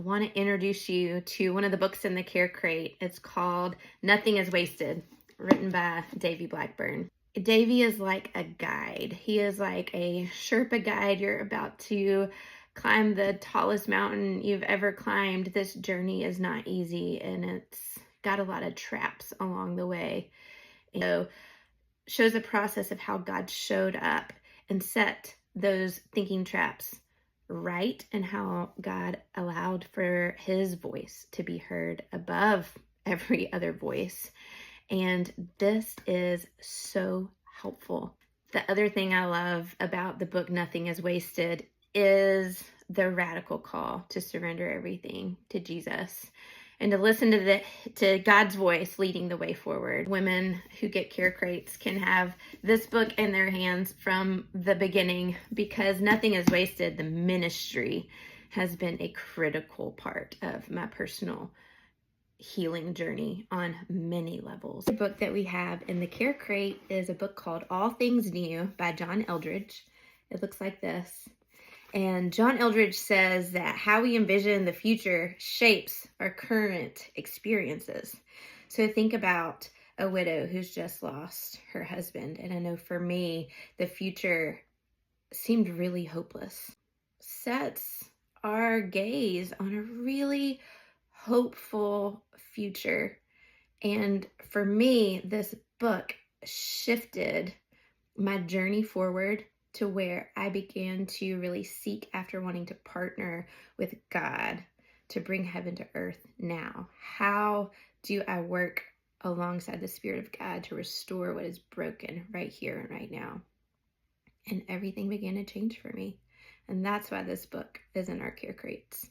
I want to introduce you to one of the books in the Care Crate. It's called Nothing is Wasted, written by Davy Blackburn. Davy is like a guide. He is like a Sherpa guide. You're about to climb the tallest mountain you've ever climbed. This journey is not easy, and it's got a lot of traps along the way. So shows a process of how God showed up and set those thinking traps right, and how God allowed for his voice to be heard above every other voice. And this is so helpful. The other thing I love about the book Nothing is Wasted is the radical call to surrender everything to Jesus and to listen to God's voice leading the way forward. Women who get Care Crates can have this book in their hands from the beginning, because Nothing is Wasted, the ministry, has been a critical part of my personal healing journey on many levels. The book that we have in the Care Crate is a book called All Things New by John Eldredge. It looks like this. And John Eldredge says that how we envision the future shapes our current experiences. So think about a widow who's just lost her husband. And I know for me, the future seemed really hopeless. Sets our gaze on a really hopeful future. And for me, this book shifted my journey forward to where I began to really seek after wanting to partner with God to bring heaven to earth now. How do I work alongside the Spirit of God to restore what is broken right here and right now? And everything began to change for me. And that's why this book is in our Care Crates.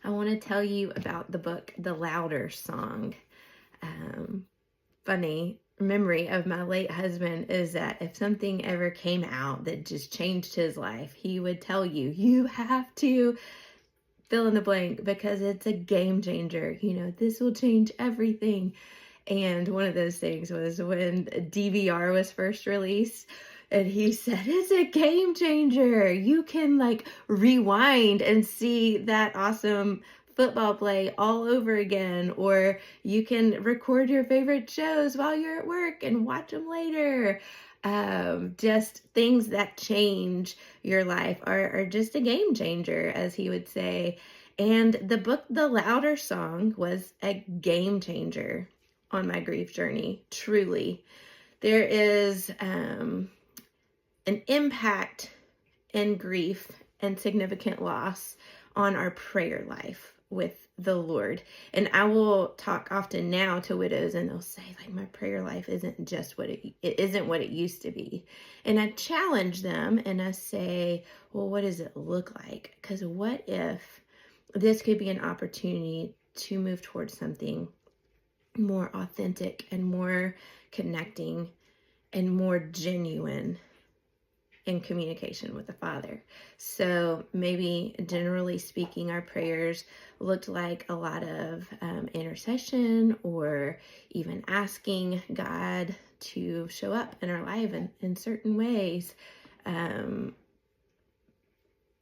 I want to tell you about the book, The Louder Song. Funny memory of my late husband is that if something ever came out that just changed his life, he would tell you, you have to fill in the blank because it's a game changer. You know, this will change everything. And one of those things was when DVR was first released. And he said, it's a game changer. You can like rewind and see that awesome football play all over again, or you can record your favorite shows while you're at work and watch them later. Just things that change your life are just a game changer, as he would say. And the book, The Louder Song, was a game changer on my grief journey, truly. There is an impact in grief and significant loss on our prayer life with the Lord. And I will talk often now to widows, and they'll say, like, my prayer life isn't just it isn't what it used to be. And I challenge them and I say, well, what does it look like? Because what if this could be an opportunity to move towards something more authentic and more connecting and more genuine in communication with the Father? So maybe generally speaking, our prayers looked like a lot of intercession, or even asking God to show up in our life in certain ways.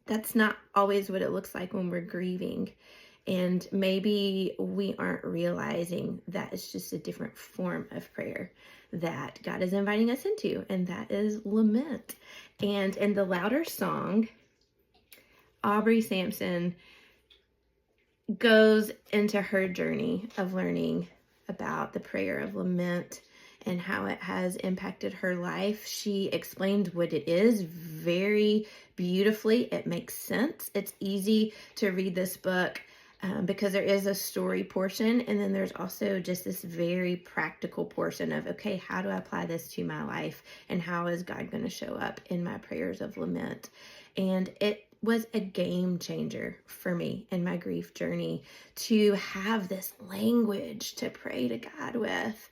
That's not always what it looks like when we're grieving. And maybe we aren't realizing that it's just a different form of prayer that God is inviting us into, and that is lament. And in The Louder Song, Aubrey Sampson goes into her journey of learning about the prayer of lament and how it has impacted her life. She explained what it is very beautifully. It makes sense. It's easy to read this book because there is a story portion, and then there's also just this very practical portion of, okay, how do I apply this to my life, and how is God going to show up in my prayers of lament? And it was a game changer for me in my grief journey to have this language to pray to God with,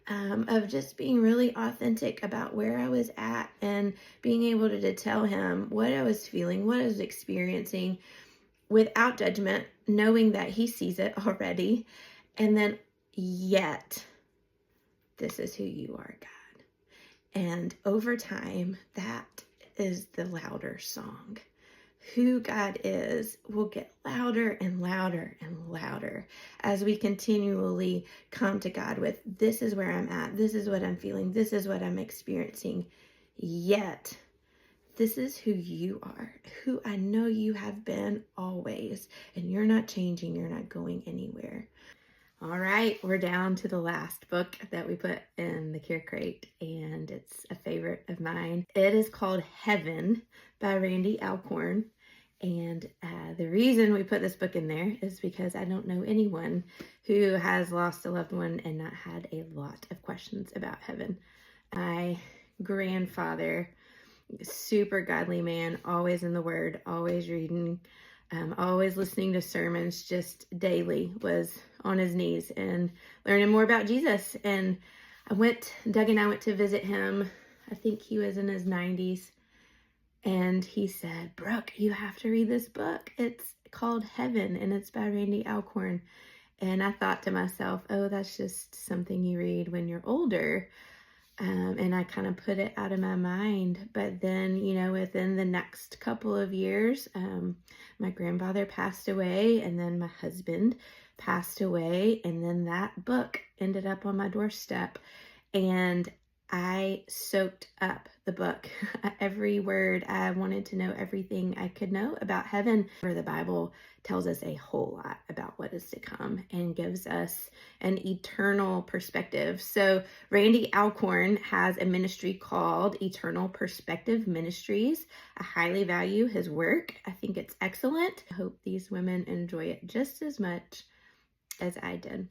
of just being really authentic about where I was at and being able to tell him what I was feeling, what I was experiencing, without judgment, knowing that he sees it already. And then, yet, this is who you are, God. And over time, that is the louder song. who God is will get louder and louder and louder as we continually come to God with, this is where I'm at, this is what I'm feeling, this is what I'm experiencing. Yet, this is who you are, who I know you have been always, and you're not changing, you're not going anywhere. All right, we're down to the last book that we put in the Care Crate, and it's a favorite of mine. It is called Heaven by Randy Alcorn. And the reason we put this book in there is because I don't know anyone who has lost a loved one and not had a lot of questions about heaven. My grandfather, super godly man, always in the Word, always reading, always listening to sermons, just daily was on his knees and learning more about Jesus. And Doug and I went to visit him. I think he was in his 90s. And he said, Brooke, you have to read this book. It's called Heaven, and it's by Randy Alcorn. And I thought to myself, oh, that's just something you read when you're older. And I kind of put it out of my mind. But then, within the next couple of years, my grandfather passed away, and then my husband passed away. And then that book ended up on my doorstep. And I soaked up the book, every word. I wanted to know everything I could know about heaven. The Bible tells us a whole lot about what is to come and gives us an eternal perspective. So Randy Alcorn has a ministry called Eternal Perspective Ministries. I highly value his work. I think it's excellent. I hope these women enjoy it just as much as I did.